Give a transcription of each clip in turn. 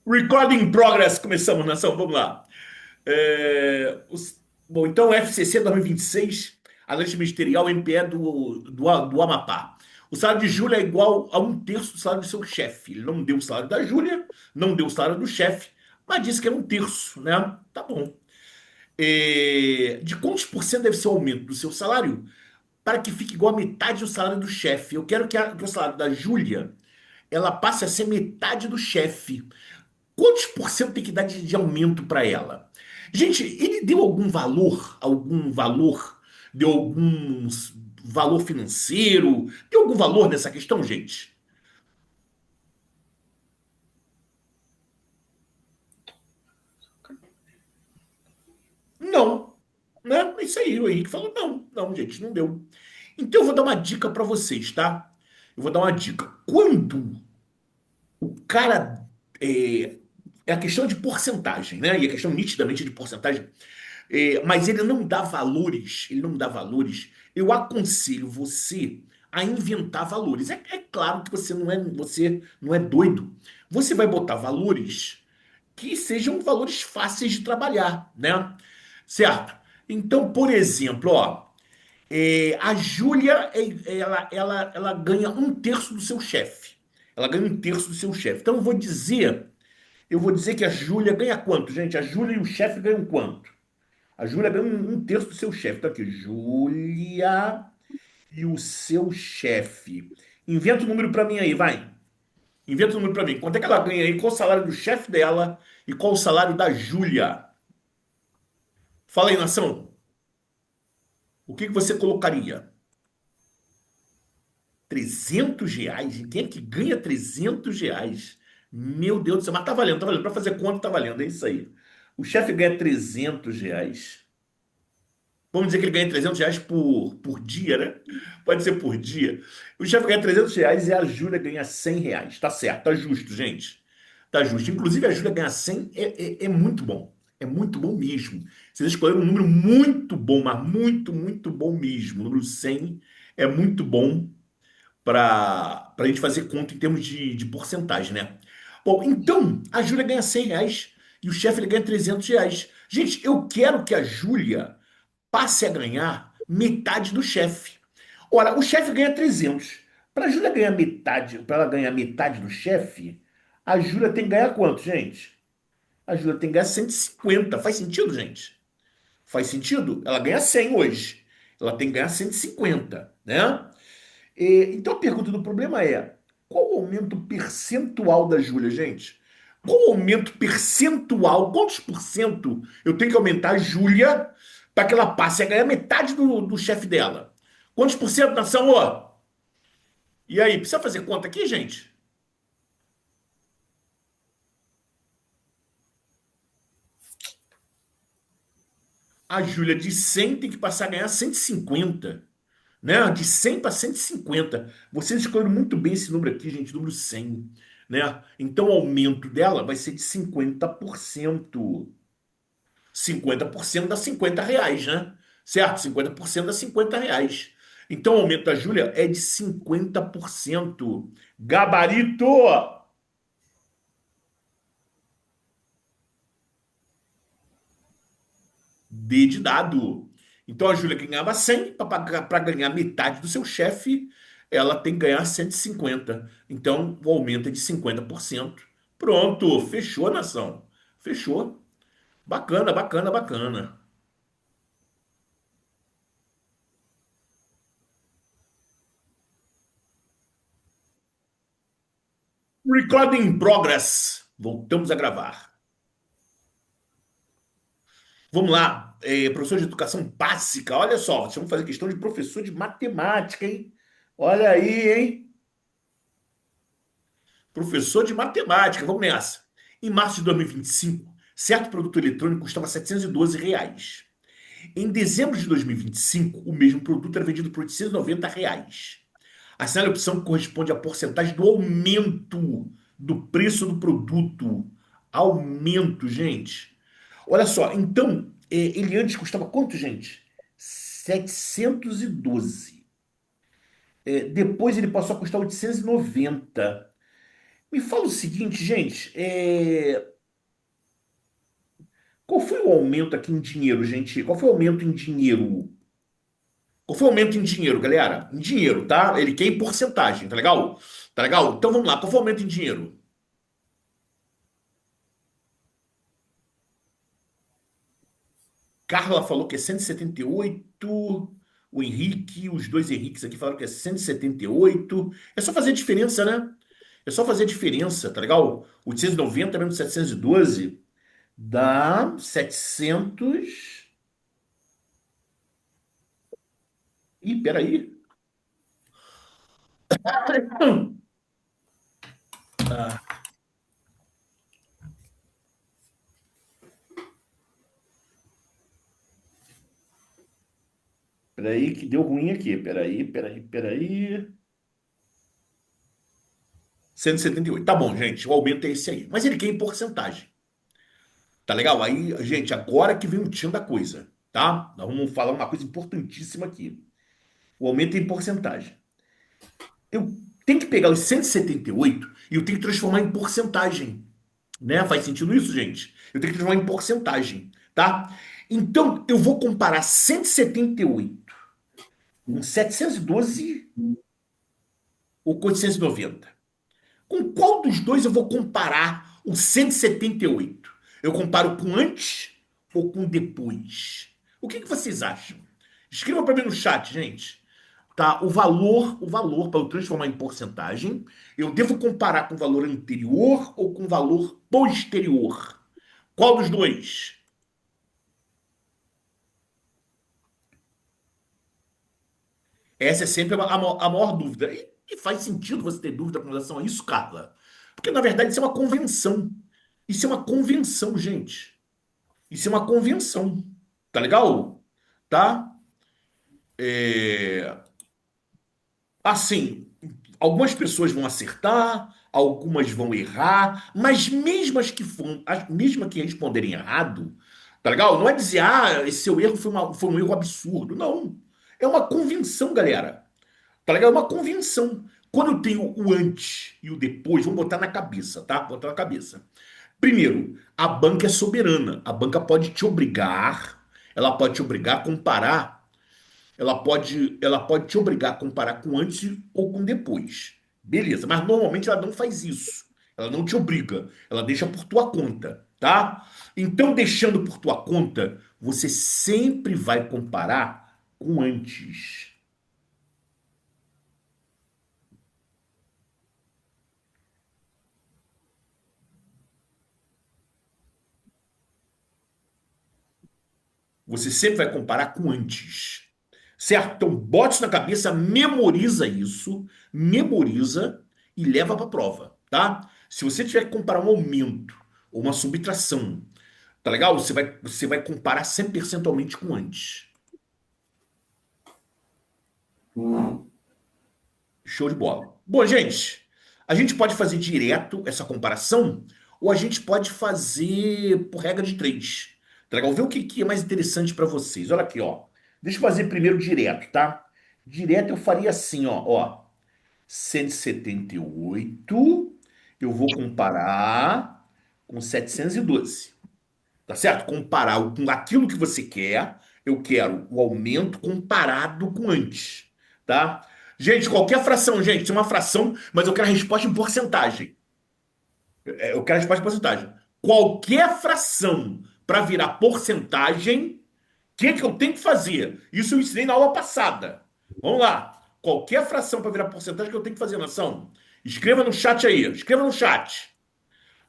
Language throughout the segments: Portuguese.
Recording in progress, começamos, nação, vamos lá. Bom, então, FCC 2026, analista ministerial, MPE do Amapá. O salário de Júlia é igual a um terço do salário do seu chefe. Ele não deu o salário da Júlia, não deu o salário do chefe, mas disse que era um terço, né? Tá bom. De quantos por cento deve ser o aumento do seu salário para que fique igual a metade do salário do chefe? Eu quero que o salário da Júlia ela passe a ser metade do chefe. Quantos por cento tem que dar de aumento para ela? Gente, ele deu algum valor, deu algum valor financeiro, deu algum valor nessa questão, gente? Não, né? É isso aí, o Henrique falou, não, não, gente, não deu. Então eu vou dar uma dica para vocês, tá? Eu vou dar uma dica. Quando o cara é a questão de porcentagem, né? E a questão nitidamente de porcentagem. Mas ele não dá valores, ele não dá valores. Eu aconselho você a inventar valores. É claro que você não é doido. Você vai botar valores que sejam valores fáceis de trabalhar, né? Certo? Então, por exemplo, ó, a Júlia, ela ganha um terço do seu chefe. Ela ganha um terço do seu chefe. Então, eu vou dizer que a Júlia ganha quanto, gente? A Júlia e o chefe ganham quanto? A Júlia ganha um terço do seu chefe. Tá aqui. Júlia e o seu chefe. Inventa o número pra mim aí, vai. Inventa o número pra mim. Quanto é que ela ganha aí? Qual o salário do chefe dela e qual o salário da Júlia? Fala aí, nação. O que que você colocaria? R$ 300? E quem é que ganha R$ 300? Meu Deus do céu. Mas tá valendo, tá valendo. Pra fazer conta, tá valendo. É isso aí. O chefe ganha R$ 300. Vamos dizer que ele ganha R$ 300 por dia, né? Pode ser por dia. O chefe ganha R$ 300 e a Júlia ganha R$ 100. Tá certo, tá justo, gente. Tá justo. Inclusive, a Júlia ganhar 100 é muito bom. É muito bom mesmo. Vocês escolheram um número muito bom, mas muito, muito bom mesmo. O número 100 é muito bom para a gente fazer conta em termos de porcentagem, né? Bom, então, a Júlia ganha R$ 100 e o chefe ele ganha R$ 300. Gente, eu quero que a Júlia passe a ganhar metade do chefe. Ora, o chefe ganha 300. Para a Júlia ganhar metade, para ela ganhar metade do chefe, a Júlia tem que ganhar quanto, gente? A Júlia tem que ganhar 150. Faz sentido, gente? Faz sentido? Ela ganha 100 hoje. Ela tem que ganhar 150, né? Então a pergunta do problema é: qual o aumento percentual da Júlia, gente? Qual o aumento percentual? Quantos por cento eu tenho que aumentar a Júlia para que ela passe a ganhar metade do chefe dela? Quantos por cento, nação? Ô? E aí, precisa fazer conta aqui, gente? A Júlia de 100 tem que passar a ganhar 150, né? De 100 para 150. Vocês escolheram muito bem esse número aqui, gente, número 100, né? Então o aumento dela vai ser de 50%. 50% dá R$ 50, né? Certo? 50% dá R$ 50. Então o aumento da Júlia é de 50%. Gabarito! D de dado. Então a Júlia ganhava 100 para ganhar metade do seu chefe, ela tem que ganhar 150. Então o aumento é de 50%. Pronto, fechou, nação. Fechou. Bacana, bacana, bacana. Recording in progress. Voltamos a gravar. Vamos lá, professor de educação básica. Olha só, vamos fazer questão de professor de matemática, hein? Olha aí, hein? Professor de matemática, vamos nessa. Em março de 2025, certo produto eletrônico custava R$ 712. Em dezembro de 2025, o mesmo produto era vendido por R$ 890. Assinale a opção que corresponde à porcentagem do aumento do preço do produto. Aumento, gente. Olha só, então, ele antes custava quanto, gente? 712. Depois ele passou a custar 890. Me fala o seguinte, gente. Qual foi o aumento aqui em dinheiro, gente? Qual foi o aumento em dinheiro? Qual foi o aumento em dinheiro, galera? Em dinheiro, tá? Ele quer em porcentagem, tá legal? Tá legal? Então vamos lá. Qual foi o aumento em dinheiro? Carla falou que é 178. O Henrique, os dois Henriques aqui falaram que é 178. É só fazer diferença, né? É só fazer diferença, tá legal? 890 menos 712 dá 700. Ih, peraí. Ah, peraí, que deu ruim aqui. Peraí. 178. Tá bom, gente. O aumento é esse aí. Mas ele quer em porcentagem. Tá legal? Aí, gente, agora que vem o tchan da coisa, tá? Nós vamos falar uma coisa importantíssima aqui. O aumento é em porcentagem. Eu tenho que pegar os 178 e eu tenho que transformar em porcentagem, né? Faz sentido isso, gente? Eu tenho que transformar em porcentagem, tá? Então, eu vou comparar 178 com 712 ou com 890. Com qual dos dois eu vou comparar o 178? Eu comparo com antes ou com depois? O que que vocês acham? Escreva para mim no chat, gente. Tá? O valor para eu transformar em porcentagem, eu devo comparar com o valor anterior ou com o valor posterior? Qual dos dois? Essa é sempre a maior dúvida. E faz sentido você ter dúvida com relação a isso, Carla? Porque, na verdade, isso é uma convenção. Isso é uma convenção, gente. Isso é uma convenção. Tá legal? Tá? É, Assim, algumas pessoas vão acertar, algumas vão errar, mas mesmo mesmo que responderem errado, tá legal? Não é dizer, esse seu erro foi um erro absurdo. Não. É uma convenção, galera. Tá legal? É uma convenção. Quando eu tenho o antes e o depois, vamos botar na cabeça, tá? Botar na cabeça. Primeiro, a banca é soberana. A banca pode te obrigar, ela pode te obrigar a comparar, ela pode te obrigar a comparar com antes ou com depois. Beleza, mas normalmente ela não faz isso. Ela não te obriga, ela deixa por tua conta, tá? Então, deixando por tua conta, você sempre vai comparar com antes. Você sempre vai comparar com antes. Certo? Então, bote isso na cabeça, memoriza isso, memoriza e leva para a prova, tá? Se você tiver que comparar um aumento ou uma subtração, tá legal? Você vai comparar sempre percentualmente com antes. Show de bola. Bom, gente, a gente pode fazer direto essa comparação ou a gente pode fazer por regra de três. Tá legal? Ver o que é mais interessante para vocês. Olha aqui, ó. Deixa eu fazer primeiro direto, tá? Direto eu faria assim, ó. 178, eu vou comparar com 712. Tá certo? Comparar com aquilo que você quer, eu quero o aumento comparado com antes, tá? Gente, qualquer fração, gente, isso é uma fração, mas eu quero a resposta em porcentagem. Eu quero a resposta em porcentagem. Qualquer fração para virar porcentagem, o que que eu tenho que fazer? Isso eu ensinei na aula passada. Vamos lá. Qualquer fração para virar porcentagem que eu tenho que fazer, nação. Escreva no chat aí. Escreva no chat.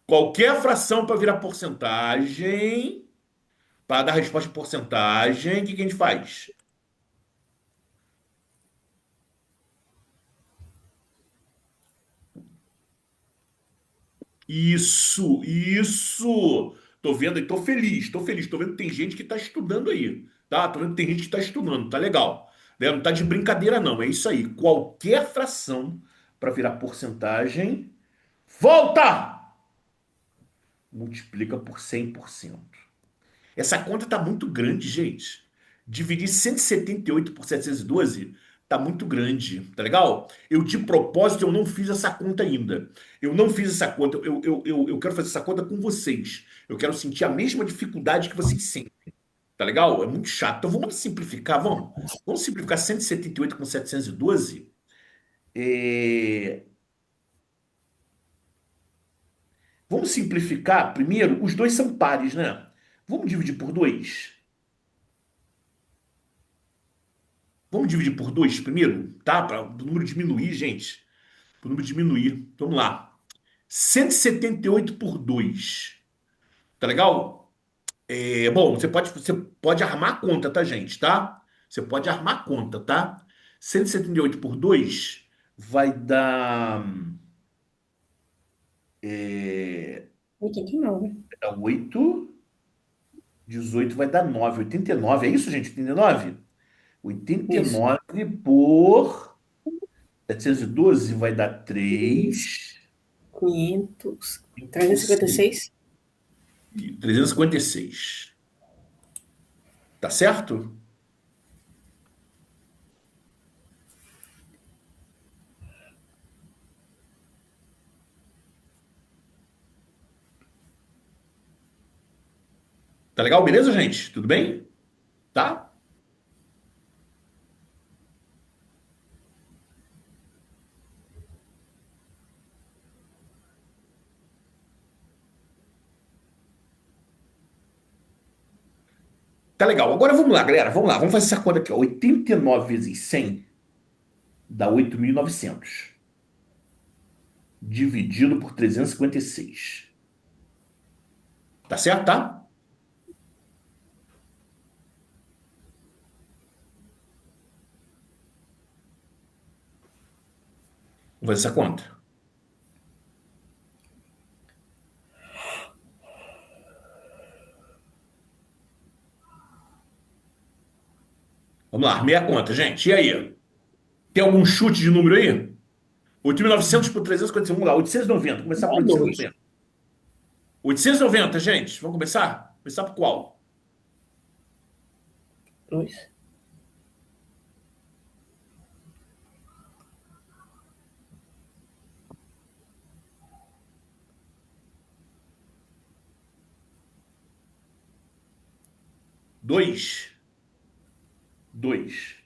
Qualquer fração para virar porcentagem, para dar resposta em porcentagem, o que que a gente faz? Isso. Tô vendo e tô feliz, tô feliz. Tô vendo que tem gente que tá estudando aí, tá? Tô vendo que tem gente que tá estudando, tá legal. Né? Não tá de brincadeira, não. É isso aí. Qualquer fração para virar porcentagem, volta! Multiplica por 100%. Essa conta tá muito grande, gente. Dividir 178 por 712 tá muito grande, tá legal? Eu, de propósito, eu não fiz essa conta ainda. Eu não fiz essa conta. Eu quero fazer essa conta com vocês. Eu quero sentir a mesma dificuldade que vocês sentem, tá legal? É muito chato. Então vamos simplificar, vamos. Vamos simplificar 178 com 712. É, Vamos simplificar primeiro. Os dois são pares, né? Vamos dividir por dois. Vamos dividir por dois primeiro, tá? Para o número diminuir, gente. Para o número diminuir. Vamos lá. 178 por 2. Tá legal? Bom, você pode armar a conta, tá, gente? Tá? Você pode armar a conta, tá? 178 por 2 vai dar, 89. vai dar 8. 18 vai dar 9. 89. É isso, gente? 89? Isso. 89 por 712 vai dar 3. 500. 26. 356. 356. Tá certo? Tá legal? Beleza, gente? Tudo bem? Tá? Tá legal. Agora vamos lá, galera. Vamos lá. Vamos fazer essa conta aqui, ó. 89 vezes 100 dá 8.900. Dividido por 356. Tá certo, tá? Vamos fazer essa conta. Vamos lá. Meia conta, gente. E aí? Tem algum chute de número aí? 8.900 por 356. Vamos lá. 890. Começar por Igual 2. 890. 890, gente. Vamos começar? Começar por qual? 2. 2. 2.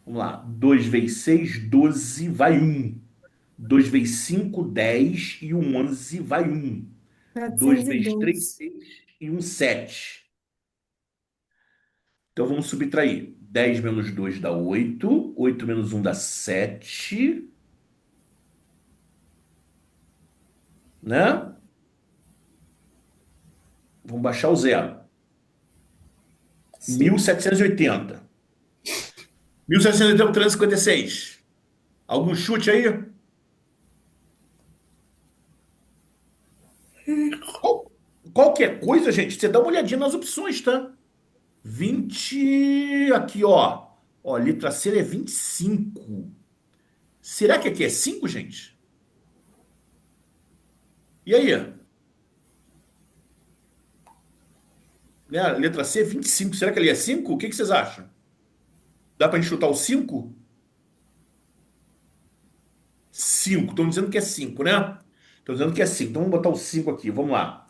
Vamos lá. 2 vezes 6, 12, vai um. 2 vezes 5, 10 e um 11, vai um. 2 vezes 3, 712. 6 e um 7. Então vamos subtrair. 10 menos 2 dá 8. 8 menos um dá 7. Né? Vamos baixar o zero. Mil Sim. setecentos e oitenta. 1.780 por 356. Algum chute aí? Qual- Qualquer coisa, gente, você dá uma olhadinha nas opções, tá? 20. Aqui, ó. Ó, letra C é 25. Será que aqui é 5, gente? E aí? Né? A letra C é 25. Será que ali é 5? O que que vocês acham? Dá pra gente chutar o 5? 5. Estão dizendo que é 5, né? Estão dizendo que é 5. Então vamos botar o 5 aqui. Vamos lá.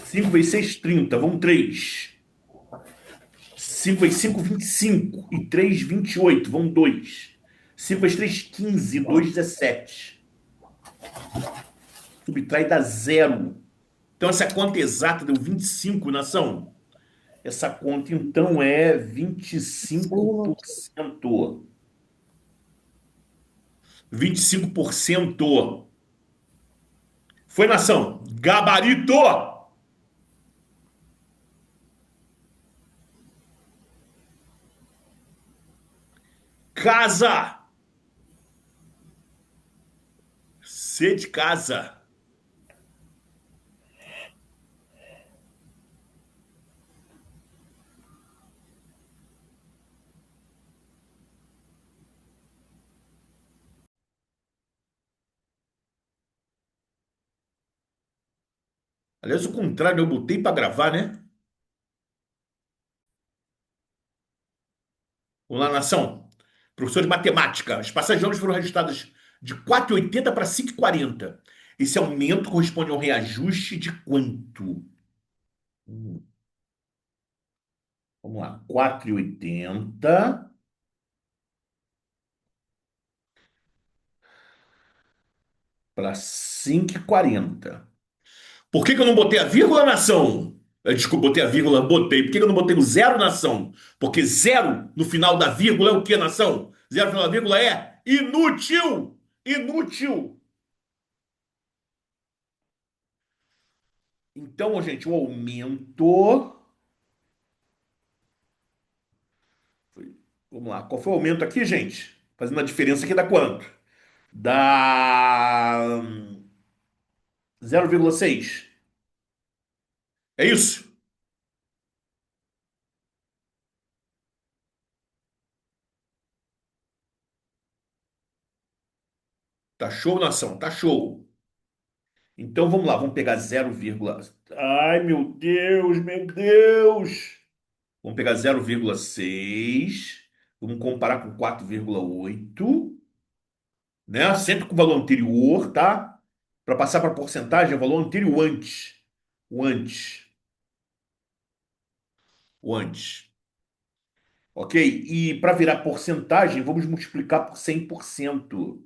5 vezes 6, 30. Vamos 3. 5 vezes 5, 25. E 3, 28. Vamos 2. 5 vezes 3, 15. 2, 17. Subtrai dá zero. Então essa conta exata deu 25, nação. Essa conta então é vinte e cinco Sim, por cento. 25%. Foi, nação. Gabarito. Casa. C de casa. Aliás, o contrário, eu botei para gravar, né? Vamos lá, nação. Professor de matemática. As passagens de ônibus foram registradas de 4,80 para 5,40. Esse aumento corresponde a um reajuste de quanto? Hum, Vamos lá. 4,80 para 5,40. Por que que eu não botei a vírgula, nação? Desculpa, botei a vírgula, botei. Por que que eu não botei o zero, nação? Porque zero no final da vírgula é o que, nação? Zero no final da vírgula é inútil! Inútil! Então, gente, o aumento. Vamos lá, qual foi o aumento aqui, gente? Fazendo a diferença aqui dá quanto? Dá 0,6. É isso? Tá show, nação? Tá show. Então vamos lá, vamos pegar 0, ai, meu Deus, meu Deus! Vamos pegar 0,6. Vamos comparar com 4,8, né? Sempre com o valor anterior, tá? Para passar para porcentagem, é o valor anterior antes. O antes. O antes. Ok? E para virar porcentagem, vamos multiplicar por 100%.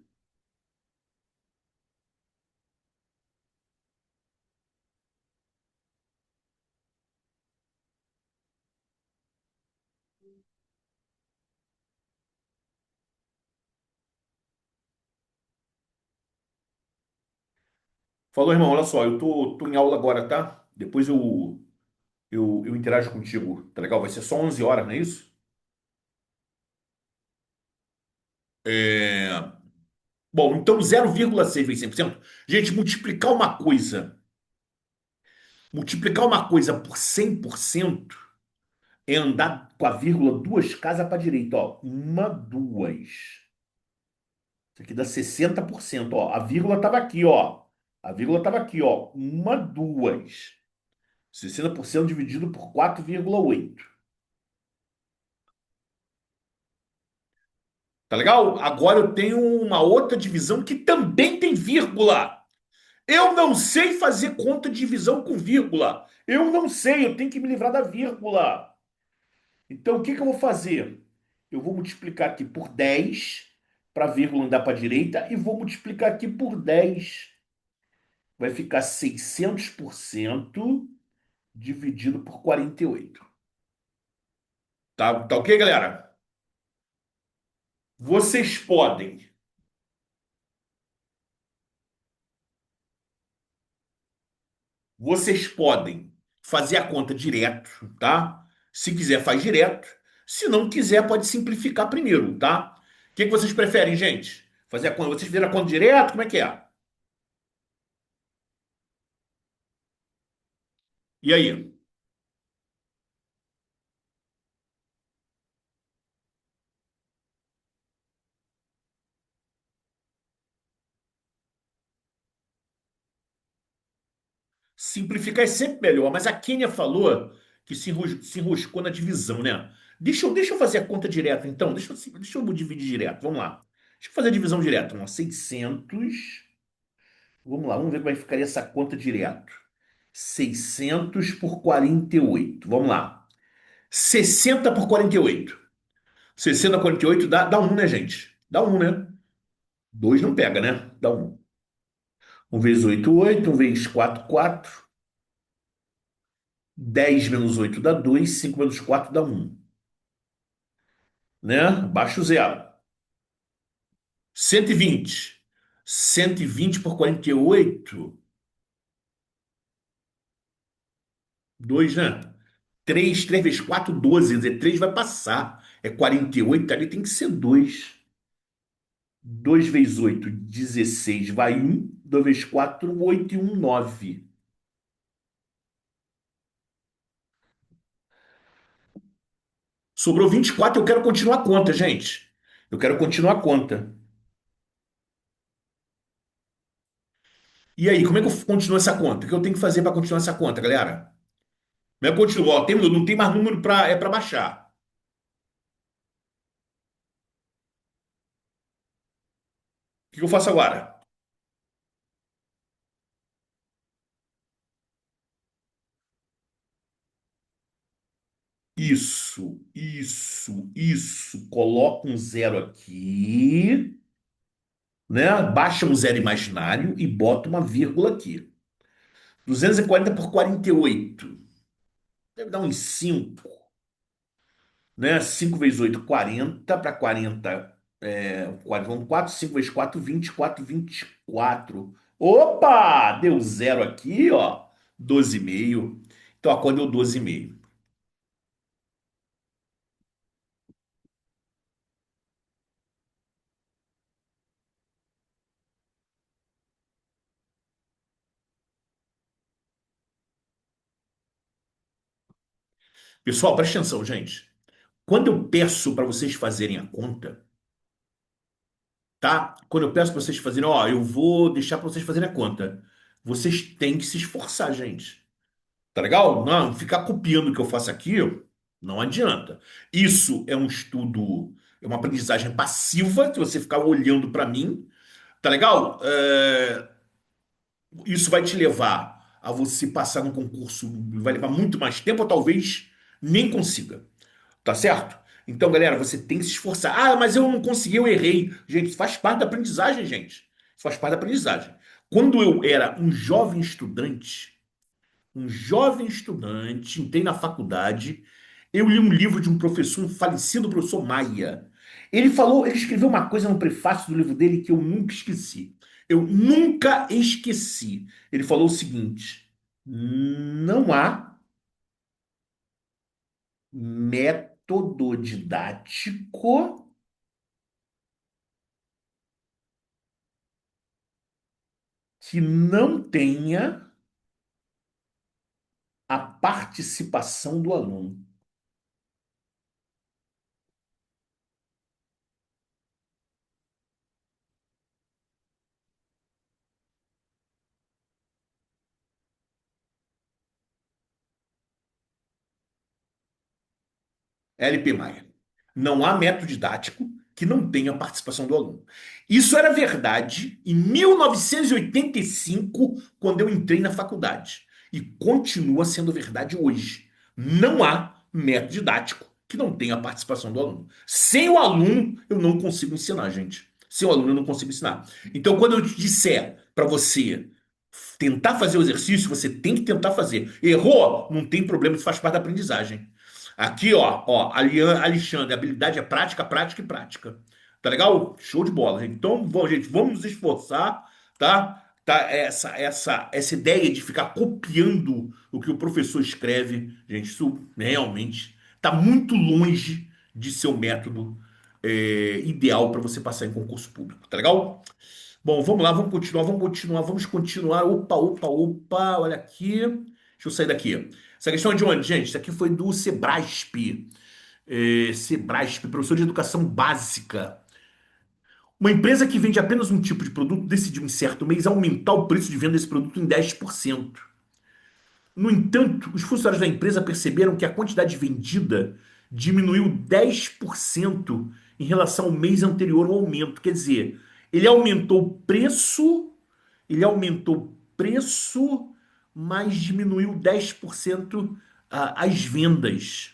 Falou, irmão, olha só, eu tô em aula agora, tá? Depois eu interajo contigo, tá legal? Vai ser só 11 horas, não é isso? É... Bom, então 0,6 vezes 100%. Gente, multiplicar uma coisa por 100% é andar com a vírgula duas casas para direita, ó. Uma, duas. Isso aqui dá 60%, ó. A vírgula estava aqui, ó. A vírgula estava aqui, ó. Uma, duas. 60% dividido por 4,8. Tá legal? Agora eu tenho uma outra divisão que também tem vírgula. Eu não sei fazer conta de divisão com vírgula. Eu não sei, eu tenho que me livrar da vírgula. Então o que que eu vou fazer? Eu vou multiplicar aqui por 10 para a vírgula andar para a direita e vou multiplicar aqui por 10. Vai ficar 600% dividido por 48. Tá ok, galera? Vocês podem, vocês podem fazer a conta direto, tá? Se quiser, faz direto. Se não quiser, pode simplificar primeiro, tá? O que que vocês preferem, gente? Fazer a conta? Vocês viram a conta direto? Como é que é? E aí? Simplificar é sempre melhor, mas a Kênia falou que se enroscou na divisão, né? Deixa eu fazer a conta direta, então. Deixa eu dividir direto. Vamos lá. Deixa eu fazer a divisão direta. Vamos lá. 600. Vamos lá, vamos ver como é que ficaria essa conta direto. 600 por 48. Vamos lá. 60 por 48. 60 por 48 dá 1, né, gente? Dá 1, né? 2 não pega, né? Dá 1. 1 vezes 8, 8. 1 vezes 4, 4. 10 menos 8 dá 2. 5 menos 4 dá 1. Né? Baixa o zero. 120. 120 por 48. 2, né? 3 vezes 4, 12. Quer dizer, 3 vai passar. É 48, ali tem que ser 2. 2 vezes 8, 16. Vai 1. 2 vezes 4, 8 e 1, 9. Sobrou 24. Eu quero continuar a conta, gente. Eu quero continuar a conta. E aí, como é que eu continuo essa conta? O que eu tenho que fazer para continuar essa conta, galera? Como é que eu continuo? Ó, não tem mais número para baixar. O que eu faço agora? Isso. Coloca um zero aqui, né? Baixa um zero imaginário e bota uma vírgula aqui. 240 por 48. Deve dar uns 5, né? 5 vezes 8, 40. Para 40, 4, 5 vezes 4, 24, 24. Opa! Deu zero aqui, ó. 12,5. Então a cor deu 12,5. Pessoal, presta atenção, gente. Quando eu peço para vocês fazerem a conta, tá? Quando eu peço para vocês fazerem, ó, eu vou deixar para vocês fazerem a conta. Vocês têm que se esforçar, gente. Tá legal? Não, ficar copiando o que eu faço aqui, não adianta. Isso é um estudo, é uma aprendizagem passiva, se você ficar olhando para mim, tá legal? Isso vai te levar a você passar no concurso, vai levar muito mais tempo, ou talvez nem consiga. Tá certo? Então, galera, você tem que se esforçar. Ah, mas eu não consegui, eu errei. Gente, isso faz parte da aprendizagem, gente. Isso faz parte da aprendizagem. Quando eu era um jovem estudante, entrei na faculdade, eu li um livro de um professor, um falecido professor Maia. Ele escreveu uma coisa no prefácio do livro dele que eu nunca esqueci. Eu nunca esqueci. Ele falou o seguinte: não há método didático que não tenha a participação do aluno. LP Maia. Não há método didático que não tenha a participação do aluno. Isso era verdade em 1985, quando eu entrei na faculdade. E continua sendo verdade hoje. Não há método didático que não tenha a participação do aluno. Sem o aluno, eu não consigo ensinar, gente. Sem o aluno, eu não consigo ensinar. Então, quando eu te disser para você tentar fazer o exercício, você tem que tentar fazer. Errou? Não tem problema, isso faz parte da aprendizagem. Aqui, ó, Alexandre, habilidade é prática, prática e prática. Tá legal? Show de bola, gente. Então, bom, gente, vamos nos esforçar, tá? Tá, essa ideia de ficar copiando o que o professor escreve, gente, isso realmente tá muito longe de ser o método ideal para você passar em concurso público, tá legal? Bom, vamos lá, vamos continuar. Opa, olha aqui. Deixa eu sair daqui. Essa questão é de onde, gente? Isso aqui foi do Sebrasp. Sebrasp, professor de educação básica. Uma empresa que vende apenas um tipo de produto decidiu em certo mês aumentar o preço de venda desse produto em 10%. No entanto, os funcionários da empresa perceberam que a quantidade vendida diminuiu 10% em relação ao mês anterior ao aumento. Quer dizer, ele aumentou o preço, ele aumentou o preço, mas diminuiu 10% as vendas.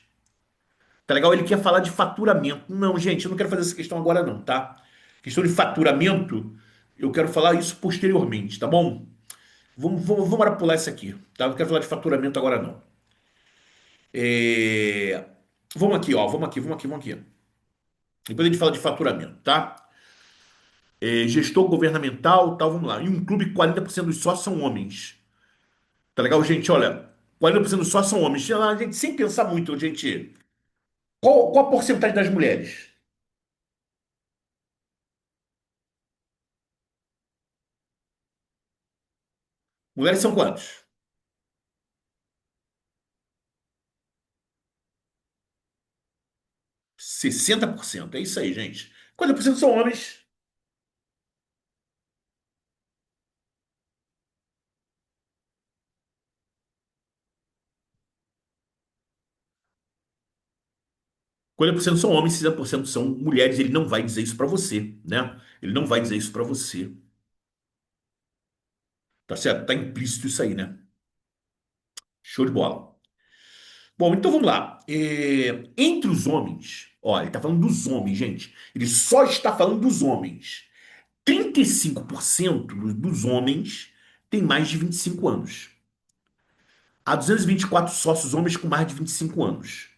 Tá legal? Ele quer falar de faturamento. Não, gente, eu não quero fazer essa questão agora não, tá? Questão de faturamento, eu quero falar isso posteriormente, tá bom? Vamos pular isso aqui, tá? Não quero falar de faturamento agora, não. É, vamos aqui, ó. Vamos aqui. Depois a gente fala de faturamento, tá? Gestor governamental, tal, vamos lá. Em um clube, 40% dos sócios são homens. Tá legal, gente? Olha, 40% dos sócios são homens. A gente, sem pensar muito, gente. Qual a porcentagem das mulheres? Mulheres são quantos? 60%. É isso aí, gente. 40% são homens. 40% são homens, 60% são mulheres. Ele não vai dizer isso para você, né? Ele não vai dizer isso para você. Tá certo? Tá implícito isso aí, né? Show de bola. Bom, então vamos lá. Entre os homens, ó, ele tá falando dos homens, gente. Ele só está falando dos homens. 35% dos homens têm mais de 25 anos. Há 224 sócios homens com mais de 25 anos.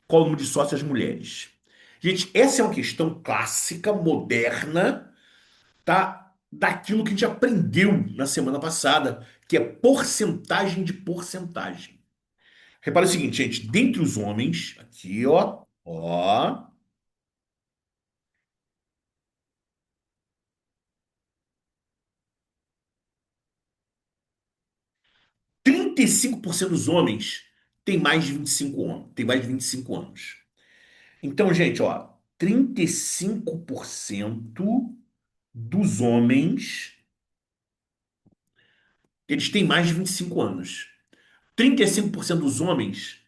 Qual o número de sócias mulheres? Gente, essa é uma questão clássica, moderna, tá? Daquilo que a gente aprendeu na semana passada, que é porcentagem de porcentagem. Repara o seguinte, gente, dentre os homens, aqui, ó, 35% dos homens tem mais de 25 anos, tem mais de 25 anos. Então, gente, ó, 35% dos homens, eles têm mais de 25 anos. 35% dos homens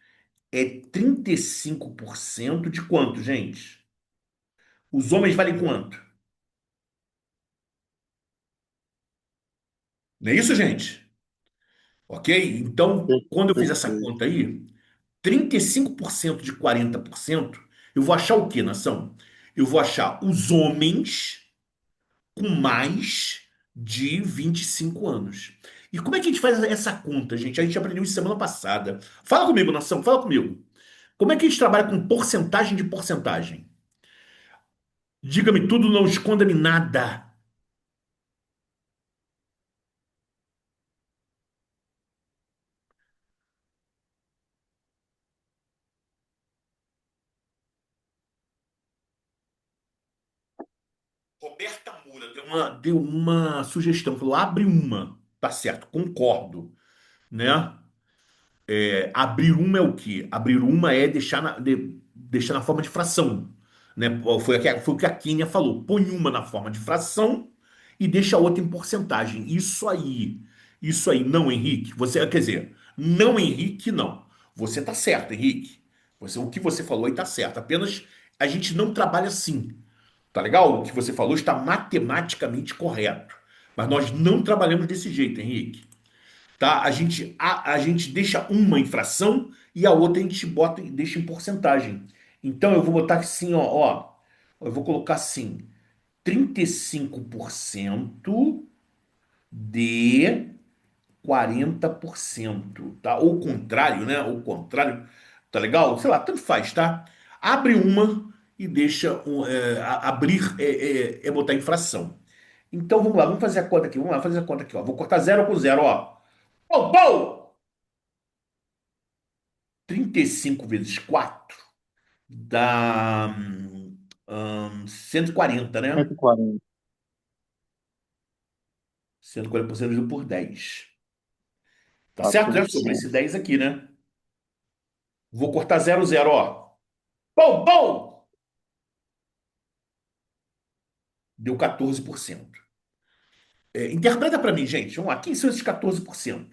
é 35% de quanto, gente? Os homens valem quanto? Não é isso, gente? Ok? Então, quando eu fiz essa Perfeito. conta aí, 35% de 40%, eu vou achar o quê, nação? Eu vou achar os homens com mais de 25 anos. E como é que a gente faz essa conta, gente? A gente aprendeu isso semana passada. Fala comigo, nação, fala comigo. Como é que a gente trabalha com porcentagem de porcentagem? Diga-me tudo, não esconda-me nada. Roberta Moura deu uma sugestão, falou: abre uma. Tá certo, concordo, né? Abrir uma é o quê? Abrir uma é deixar na forma de fração, né? Foi o que a Kênia falou. Põe uma na forma de fração e deixa a outra em porcentagem. Isso aí, não, Henrique. Você, quer dizer, não, Henrique, não. Você tá certo, Henrique. O que você falou aí tá certo. Apenas a gente não trabalha assim. Tá legal? O que você falou está matematicamente correto. Mas nós não trabalhamos desse jeito, Henrique. Tá? A gente deixa uma em fração e a outra a gente bota e deixa em porcentagem. Então eu vou botar assim, ó, eu vou colocar assim, 35% de 40%, tá? Ou o contrário, né? Ou o contrário, tá legal? Sei lá, tanto faz, tá? Abre uma e deixa abrir é botar em fração. Então vamos lá, vamos fazer a conta aqui. Vamos lá, fazer a conta aqui, ó. Vou cortar zero com zero, ó. Pau, pau! 35 vezes 4 dá 140, né? 140. 140% dividido por 10. Tá certo, né? Sobrou esse 4%. 10 aqui, né? Vou cortar zero zero, ó. Pau, pau! Deu 14%. Interpreta para mim, gente. Vamos lá. Quem são esses 14%?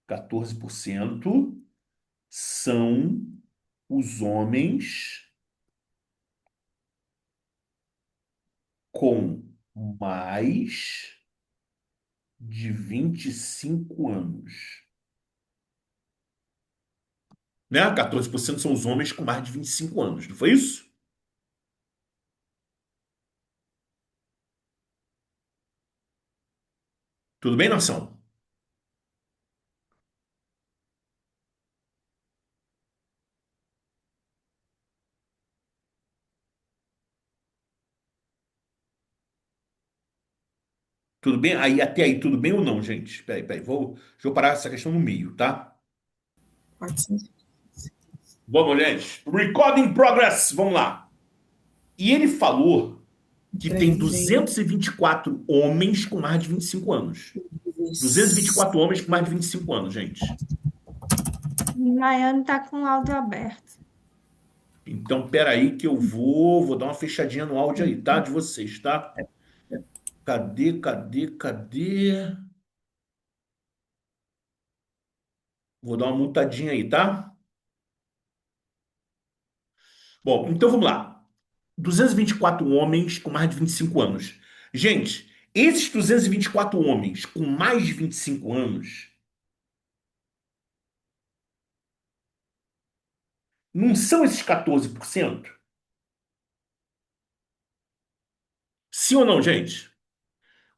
14% são os homens com mais de 25 anos. Né? 14% são os homens com mais de 25 anos, não foi isso? Tudo bem, nação? Tudo bem? Aí, até aí, tudo bem ou não, gente? Peraí, peraí. Deixa eu parar essa questão no meio, tá? 400. Vamos, gente. Recording progress. Vamos lá. E ele falou que tem 3 224 homens com mais de 25 anos. 224 vezes. homens com mais de 25 anos, gente. Maiane tá com o áudio aberto. Então, peraí que eu vou dar uma fechadinha no áudio aí, tá? De vocês, tá? Cadê, cadê, cadê? Vou dar uma mutadinha aí, tá? Bom, então vamos lá. 224 homens com mais de 25 anos. Gente, esses 224 homens com mais de 25 anos não são esses 14%? Sim ou não, gente?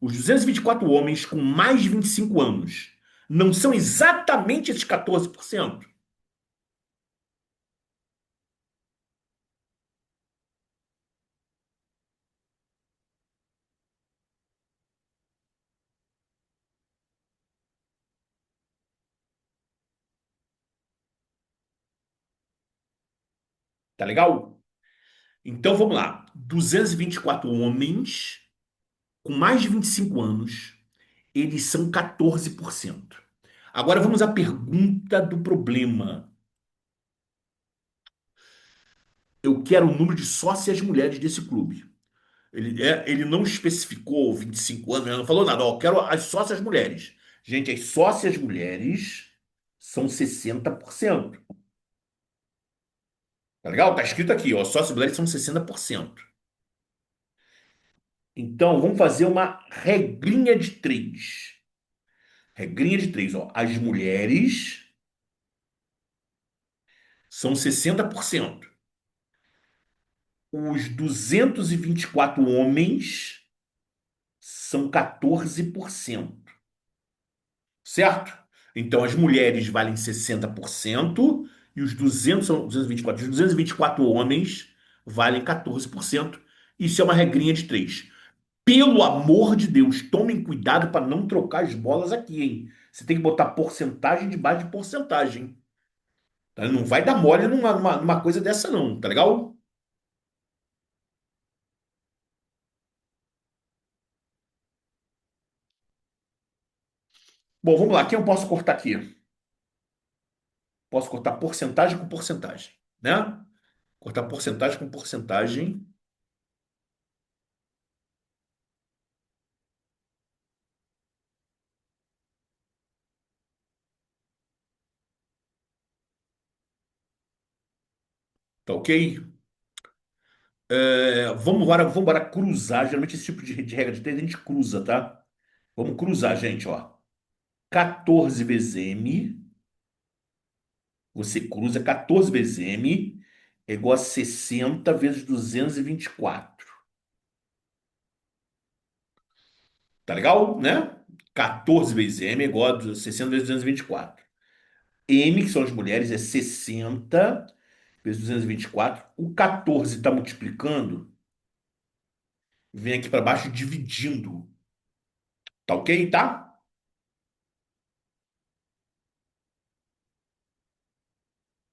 Os 224 homens com mais de 25 anos não são exatamente esses 14%? Tá legal? Então vamos lá. 224 homens com mais de 25 anos, eles são 14%. Agora vamos à pergunta do problema. Eu quero o número de sócias mulheres desse clube. Ele não especificou 25 anos, ele não falou nada. Ó, eu quero as sócias mulheres. Gente, as sócias mulheres são 60%. Tá legal? Tá escrito aqui, ó. Sócias mulheres são 60%. Então, vamos fazer uma regrinha de três. Regrinha de três, ó. As mulheres são 60%. Os 224 homens são 14%. Certo? Então, as mulheres valem 60% e os 200 são 224. Os 224 homens valem 14%. Isso é uma regrinha de três. Pelo amor de Deus, tomem cuidado para não trocar as bolas aqui, hein? Você tem que botar porcentagem debaixo de porcentagem. Tá? Não vai dar mole numa coisa dessa, não, tá legal? Bom, vamos lá. Quem eu posso cortar aqui? Posso cortar porcentagem com porcentagem, né? Cortar porcentagem com porcentagem. Tá ok? Vamos embora cruzar. Geralmente esse tipo de regra de três a gente cruza, tá? Vamos cruzar, gente, ó. 14 vezes M, você cruza 14 vezes M é igual a 60 vezes 224. Tá legal, né? 14 vezes M é igual a 60 vezes 224. M, que são as mulheres, é 60 vezes 224. O 14 está multiplicando, vem aqui para baixo dividindo. Tá ok, tá?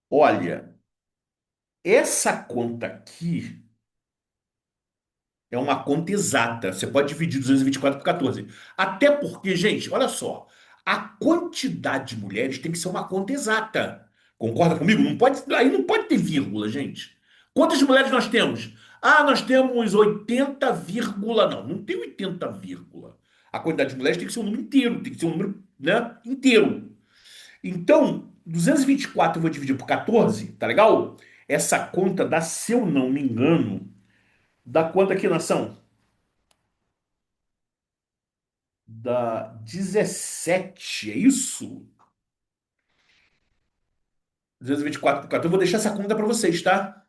Olha, essa conta aqui é uma conta exata. Você pode dividir 224 por 14. Até porque, gente, olha só, a quantidade de mulheres tem que ser uma conta exata. Concorda comigo? Não pode, aí não pode ter vírgula, gente. Quantas mulheres nós temos? Ah, nós temos 80, vírgula. Não, não tem 80, vírgula. A quantidade de mulheres tem que ser um número inteiro, tem que ser um número, né, inteiro. Então, 224 eu vou dividir por 14, tá legal? Essa conta dá, se eu não me engano, dá quanto aqui, nação? Da 17, é isso? 224 por 14. Eu vou deixar essa conta para vocês, tá?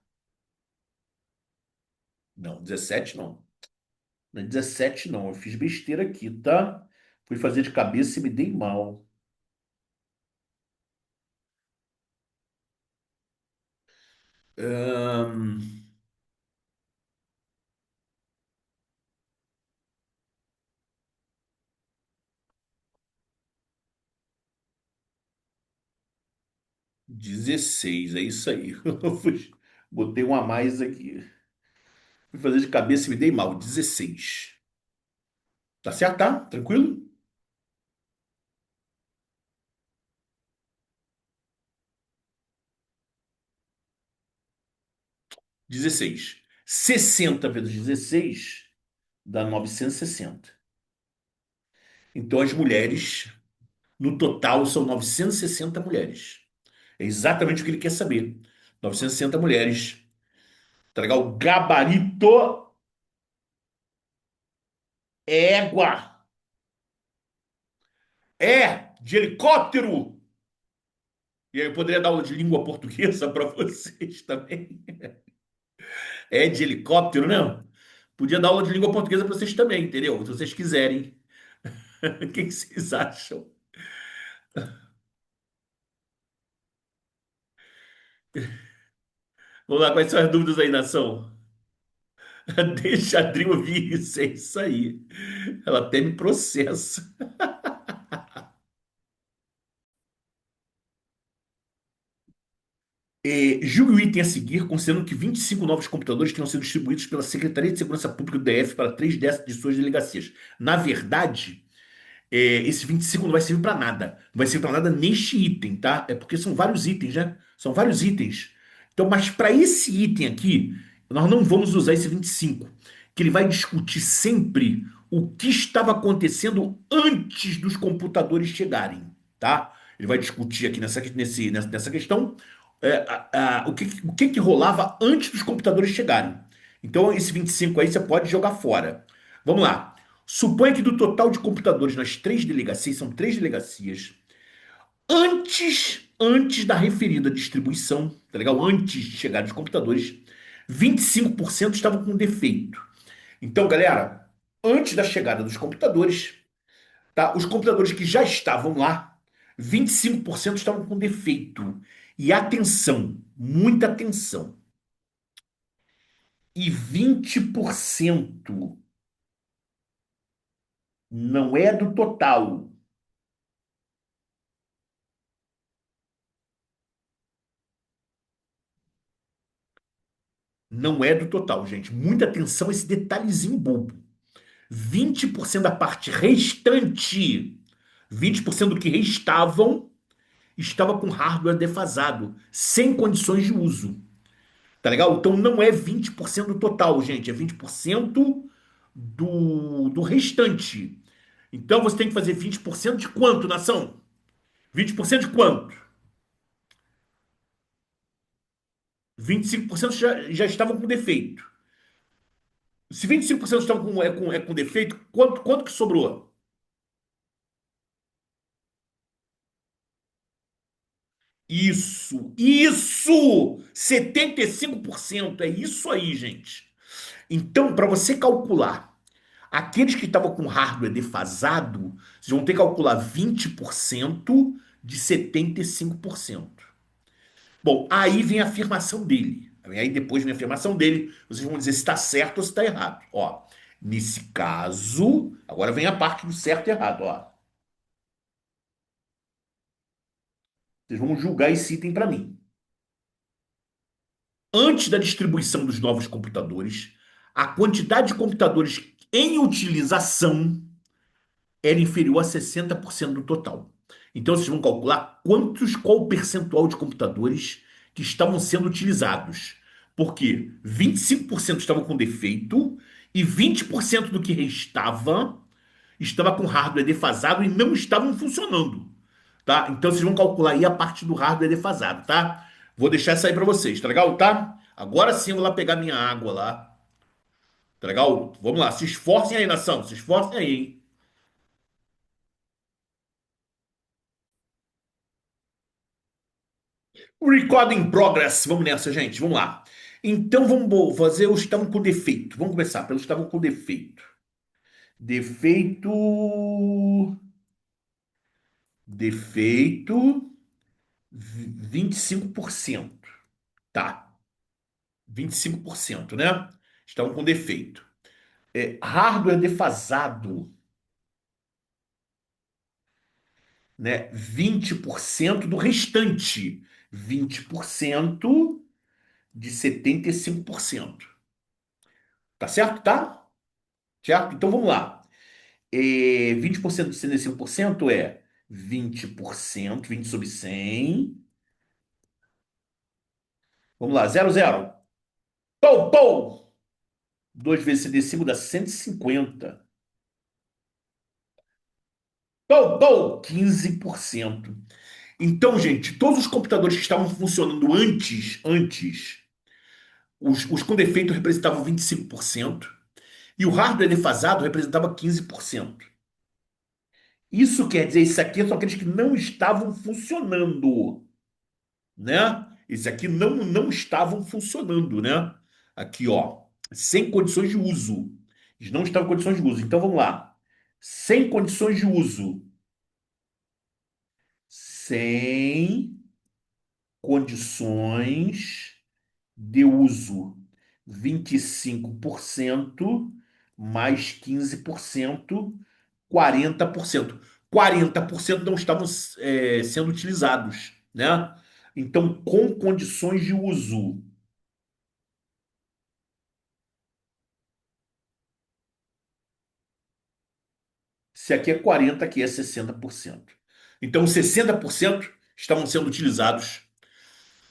Não, 17 não. Não é 17 não. Eu fiz besteira aqui, tá? Fui fazer de cabeça e me dei mal. 16, é isso aí. Botei um a mais aqui. Fui fazer de cabeça e me dei mal. 16. Tá certo, tá? Tranquilo? 16. 60 vezes 16 dá 960. Então as mulheres, no total, são 960 mulheres. É exatamente o que ele quer saber. 960 mulheres. Tá legal? Gabarito, égua, é de helicóptero. E aí eu poderia dar aula de língua portuguesa para vocês também. É de helicóptero, né? Podia dar aula de língua portuguesa para vocês também, entendeu? Se vocês quiserem. O que que vocês acham? Vamos lá, quais são as dúvidas aí, nação? Deixa a Drill vir, isso é isso aí. Ela até me processa. Julgue o item a seguir, considerando que 25 novos computadores tenham sido distribuídos pela Secretaria de Segurança Pública do DF para 3 de suas delegacias. Na verdade, esse 25 não vai servir para nada. Não vai servir para nada neste item, tá? É porque são vários itens, né? São vários itens. Então, mas para esse item aqui, nós não vamos usar esse 25, que ele vai discutir sempre o que estava acontecendo antes dos computadores chegarem, tá? Ele vai discutir aqui nessa questão o que que rolava antes dos computadores chegarem. Então, esse 25 aí você pode jogar fora. Vamos lá. Suponha que do total de computadores nas 3 delegacias, são 3 delegacias, antes da referida distribuição, tá legal? Antes de chegar os computadores, 25% estavam com defeito. Então, galera, antes da chegada dos computadores, tá? Os computadores que já estavam lá, 25% estavam com defeito. E atenção, muita atenção. E 20% não é do total. Não é do total, gente. Muita atenção a esse detalhezinho bobo. 20% da parte restante, 20% do que restavam, estava com hardware defasado, sem condições de uso. Tá legal? Então não é 20% do total, gente. É 20% do restante. Então você tem que fazer 20% de quanto, nação? 20% de quanto? 25% já estavam com defeito. Se 25% estavam com defeito, quanto que sobrou? Isso! 75% é isso aí, gente. Então, para você calcular aqueles que estavam com hardware defasado, vocês vão ter que calcular 20% de 75%. Bom, aí vem a afirmação dele. Aí depois vem a afirmação dele, vocês vão dizer se está certo ou se está errado. Ó, nesse caso, agora vem a parte do certo e errado, ó. Vocês vão julgar esse item para mim. Antes da distribuição dos novos computadores, a quantidade de computadores em utilização era inferior a 60% do total. Então vocês vão calcular qual o percentual de computadores que estavam sendo utilizados. Porque 25% estavam com defeito e 20% do que estava com hardware defasado e não estavam funcionando, tá? Então vocês vão calcular aí a parte do hardware defasado, tá? Vou deixar isso aí para vocês, tá legal? Tá? Agora sim eu vou lá pegar minha água lá, tá legal? Vamos lá, se esforcem aí, nação, se esforcem aí, hein? Recording progress. Vamos nessa, gente. Vamos lá. Então vamos fazer os que estavam com defeito. Vamos começar pelos que estavam com defeito. Defeito. Defeito. 25%. Tá. 25%, né? Estavam com defeito. Hardware defasado, né? 20% do restante. 20% de 75%. Tá certo? Tá? Certo? Então vamos lá. 20% de 65% é 20%, 20 sobre 100. Vamos lá, 0, 0. Pou, pou! 2 vezes 65 dá 150. Pou, pou! 15%. Então, gente, todos os computadores que estavam funcionando antes, Os com defeito representavam 25% e o hardware defasado representava 15%. Isso quer dizer, isso aqui são aqueles que não estavam funcionando, né? Esse aqui não estavam funcionando, né? Aqui, ó, sem condições de uso. Eles não estavam em condições de uso. Então vamos lá. Sem condições de uso. Sem condições de uso. 25% mais 15%, 40%. 40% não estavam sendo utilizados, né? Então, com condições de uso. Se aqui é 40, aqui é 60%. Então, 60% estavam sendo utilizados,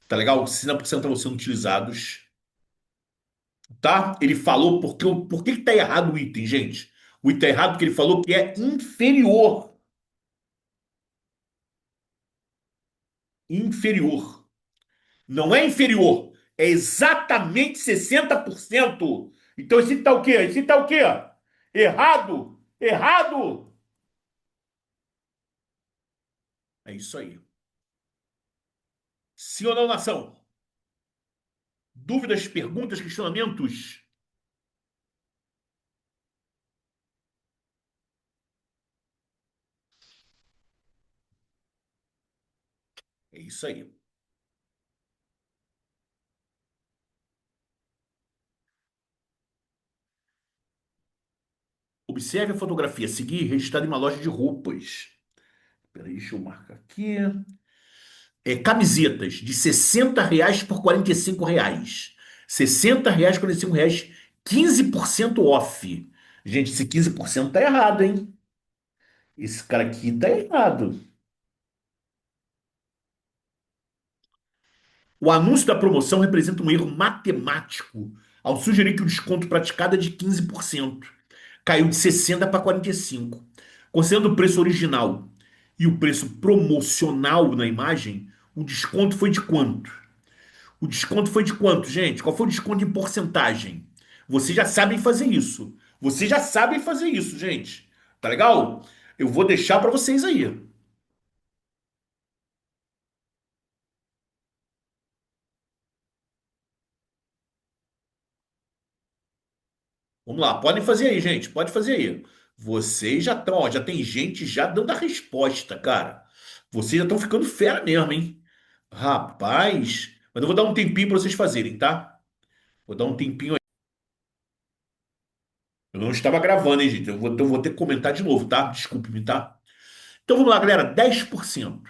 tá legal? 60% estavam sendo utilizados, tá? Ele falou por que que tá errado o item, gente? O item tá errado porque ele falou que é inferior. Inferior. Não é inferior, é exatamente 60%. Então esse tá o quê? Esse tá o quê? Errado! Errado! É isso aí. Sim ou não, nação? Dúvidas, perguntas, questionamentos? É isso aí. Observe a fotografia a seguir, registrada em uma loja de roupas. Peraí, deixa eu marcar aqui. Camisetas de R$ 60 por R$ 45. R$ 60, R$ 45, 15% off. Gente, esse 15% tá errado, hein? Esse cara aqui tá errado. O anúncio da promoção representa um erro matemático ao sugerir que o desconto praticado é de 15%. Caiu de 60 para 45. Considerando o preço original e o preço promocional na imagem, o desconto foi de quanto? O desconto foi de quanto, gente? Qual foi o desconto em porcentagem? Vocês já sabem fazer isso. Vocês já sabem fazer isso, gente. Tá legal? Eu vou deixar para vocês aí. Vamos lá, podem fazer aí, gente. Pode fazer aí. Vocês já estão, ó, já tem gente já dando a resposta, cara. Vocês já estão ficando fera mesmo, hein? Rapaz, mas eu vou dar um tempinho para vocês fazerem, tá? Vou dar um tempinho aí. Eu não estava gravando, hein, gente? Eu vou ter que comentar de novo, tá? Desculpe-me, tá? Então vamos lá, galera. 10%.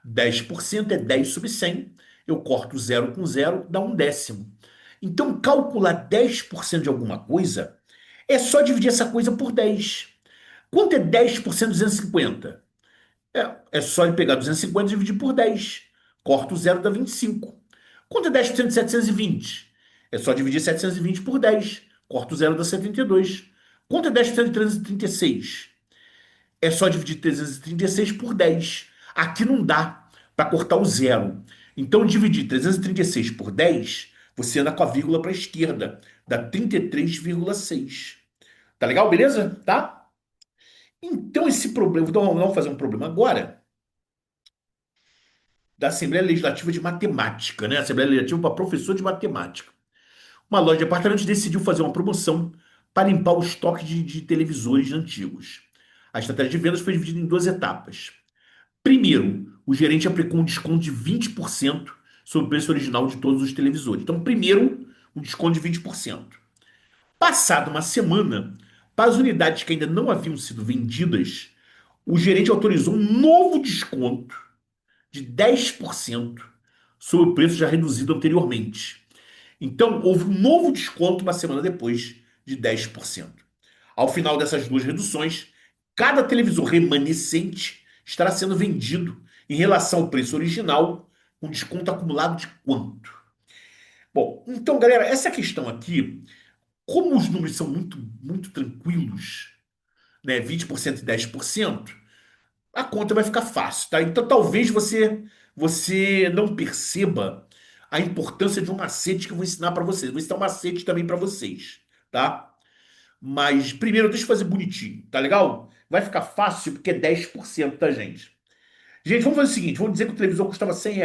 10% é 10 sobre 100. Eu corto zero com zero, dá um décimo. Então, calcular 10% de alguma coisa é só dividir essa coisa por 10. Quanto é 10% de 250? É só ele pegar 250 e dividir por 10. Corta o zero, dá 25. Quanto é 10% de 720? É só dividir 720 por 10. Corta o zero, dá 72. Quanto é 10% de 336? É só dividir 336 por 10. Aqui não dá para cortar o zero. Então, dividir 336 por 10, você anda com a vírgula para a esquerda. Dá 33,6. Tá legal? Beleza? Tá? Então, esse problema. Então, vamos fazer um problema agora da Assembleia Legislativa de Matemática, né? Assembleia Legislativa para professor de matemática. Uma loja de apartamentos decidiu fazer uma promoção para limpar o estoque de televisores antigos. A estratégia de vendas foi dividida em duas etapas. Primeiro, o gerente aplicou um desconto de 20% sobre o preço original de todos os televisores. Então, primeiro, um desconto de 20%. Passada uma semana, para as unidades que ainda não haviam sido vendidas, o gerente autorizou um novo desconto de 10% sobre o preço já reduzido anteriormente. Então, houve um novo desconto uma semana depois de 10%. Ao final dessas duas reduções, cada televisor remanescente estará sendo vendido em relação ao preço original, com desconto acumulado de quanto? Bom, então, galera, essa questão aqui, como os números são muito tranquilos, né, 20% e 10%, a conta vai ficar fácil, tá? Então, talvez você não perceba a importância de um macete que eu vou ensinar para vocês. Vou ensinar um macete também para vocês, tá? Mas primeiro deixa eu fazer bonitinho, tá legal? Vai ficar fácil porque é 10%, tá, gente? Gente, vamos fazer o seguinte: vamos dizer que o televisor custava R$ 100.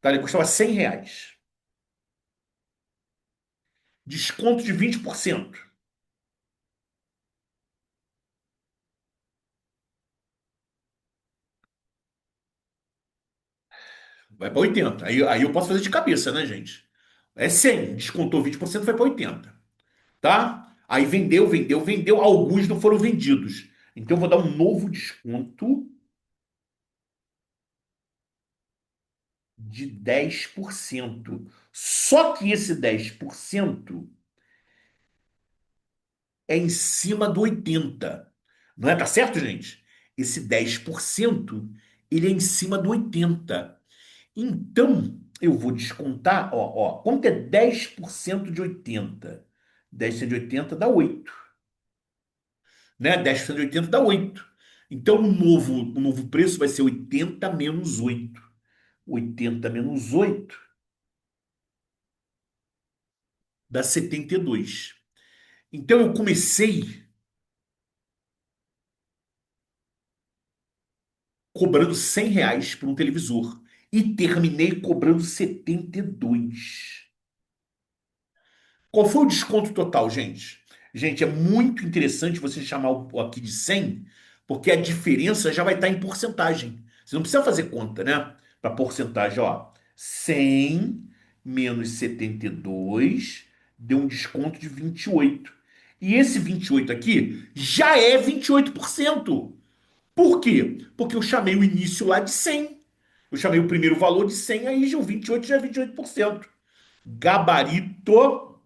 Tá? Ele custava R$ 100. Desconto de 20%. Vai para 80. Aí eu posso fazer de cabeça, né, gente? É 100. Descontou 20%, vai para 80. Tá? Aí vendeu, vendeu, vendeu. Alguns não foram vendidos. Então eu vou dar um novo desconto de 10%. Só que esse 10% é em cima do 80. Não é? Tá certo, gente? Esse 10% ele é em cima do 80. Então, eu vou descontar, quanto é 10% de 80? 10% de 80 dá 8, né? 10% de 80 dá 8. Então, o novo preço vai ser 80 menos 8. 80 menos 8 dá 72. Então, eu comecei cobrando R$ 100 por um televisor e terminei cobrando 72. Qual foi o desconto total, gente? Gente, é muito interessante você chamar o aqui de 100, porque a diferença já vai estar em porcentagem. Você não precisa fazer conta, né? Para porcentagem, ó. 100 menos 72 deu um desconto de 28. E esse 28 aqui já é 28%. Por quê? Porque eu chamei o início lá de 100. Eu chamei o primeiro valor de 100, aí já o 28 já é 28%. Gabarito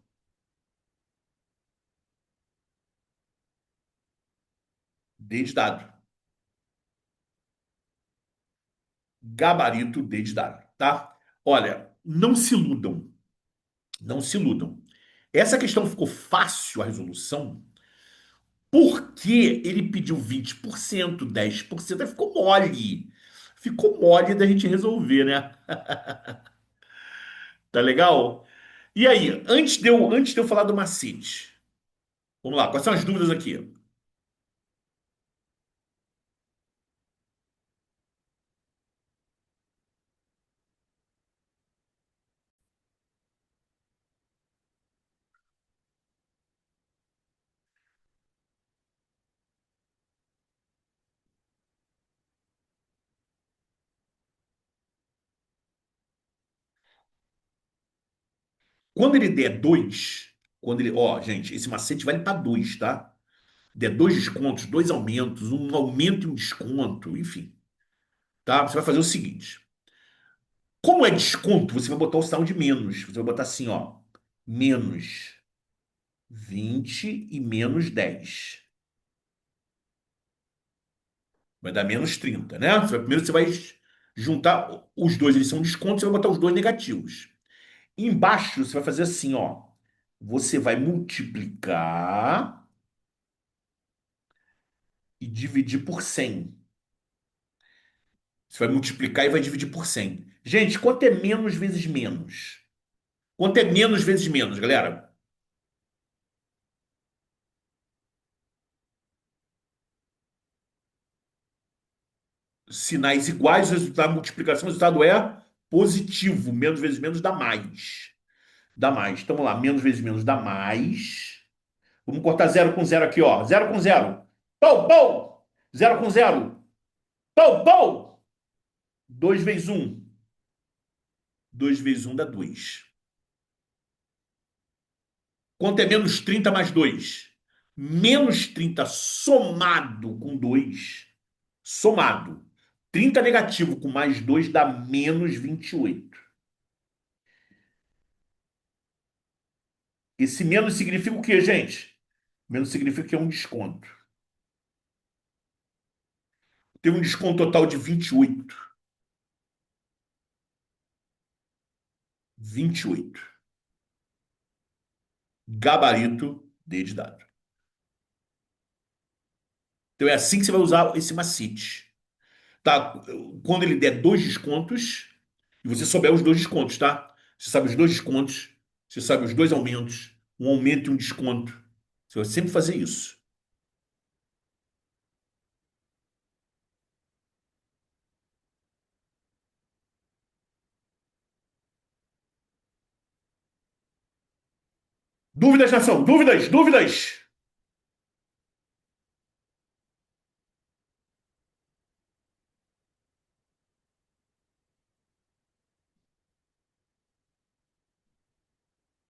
D de dado. Gabarito D de dado, tá? Olha, não se iludam. Não se iludam. Essa questão ficou fácil a resolução porque ele pediu 20%, 10%, aí ficou mole. Ficou mole da gente resolver, né? Tá legal? E aí, antes de eu falar do macete, vamos lá, quais são as dúvidas aqui? Quando ele der dois, gente, esse macete vale para dois, tá? Der dois descontos, dois aumentos, um aumento e um desconto, enfim, tá? Você vai fazer o seguinte: como é desconto, você vai botar o sinal de menos. Você vai botar assim, ó, menos 20 e menos 10. Vai dar menos 30, né? Primeiro você vai juntar os dois, eles são descontos, você vai botar os dois negativos. Embaixo você vai fazer assim, ó. Você vai multiplicar e dividir por 100. Você vai multiplicar e vai dividir por 100. Gente, quanto é menos vezes menos? Quanto é menos vezes menos, galera? Sinais iguais, o resultado da multiplicação, o resultado é positivo. Menos vezes menos dá mais. Dá mais. Então, vamos lá. Menos vezes menos dá mais. Vamos cortar zero com zero aqui, ó. Zero com zero. Pou, pou! Zero com zero. Pou, pou! 2 vezes um. 2 vezes um dá 2. Quanto é menos 30 mais 2? Menos 30 somado com 2. Somado. 30 negativo com mais 2 dá menos 28. Esse menos significa o quê, gente? Menos significa que é um desconto. Tem um desconto total de 28. 28. Gabarito D de dado. Então é assim que você vai usar esse macete. Tá? Quando ele der dois descontos, e você souber os dois descontos, tá? Você sabe os dois descontos, você sabe os dois aumentos, um aumento e um desconto. Você vai sempre fazer isso. Dúvidas, nação? Dúvidas? Dúvidas?